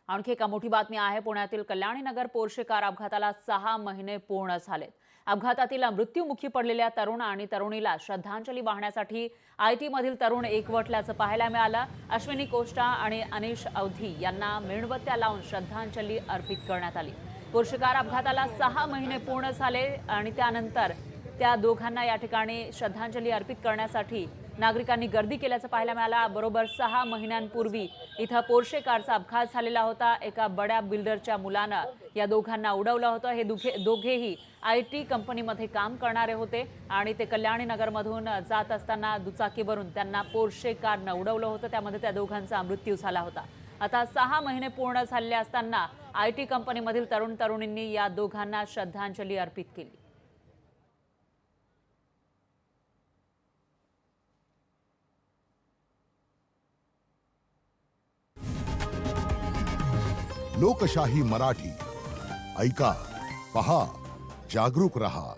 आणखी एका मोठी बातमी आहे। पुण्यातील कल्याणीनगर पोर्शे कार अपघाताला 6 महिने पूर्ण झालेत। अपघातातील मृत्युमुखी पडलेल्या तरुण आणि तरुणीला श्रद्धांजली वाहण्यासाठी आयटी मधील तरुण एकवटल्याचं पाहायला मिळालं। अश्विनी कोष्टा आणि अनिश अवधी यांना मेणबत्त्या लावून श्रद्धांजली अर्पित करण्यात आली। पोर्शे कार अपघाताला 6 महिने पूर्ण झाले आणि त्यानंतर त्या दोघांना या ठिकाणी श्रद्धांजली अर्पित करण्यासाठी नागरिकांनी गर्दी केल्याचं पाहायला मिळालं। बरोबर 6 महिन्यांपूर्वी इथं पोर्शे कारचा अपघात झालेला होता। एका बड्या बिल्डरच्या मुलानं या दोघांना उडवलं होतं। हे दोघेही आयटी कंपनीमध्ये काम करणारे होते आणि ते कल्याणीनगरमधून जात असताना दुचाकीवरून त्यांना पोर्शे कारनं उडवलं होतं। त्यामध्ये त्या दोघांचा मृत्यू झाला होता। आता 6 महिने पूर्ण झाले असताना आयटी कंपनीमधील तरुण तरुणींनी या दोघांना श्रद्धांजली अर्पित केली। लोकशाही मराठी ऐका, पहा, जागरूक रहा।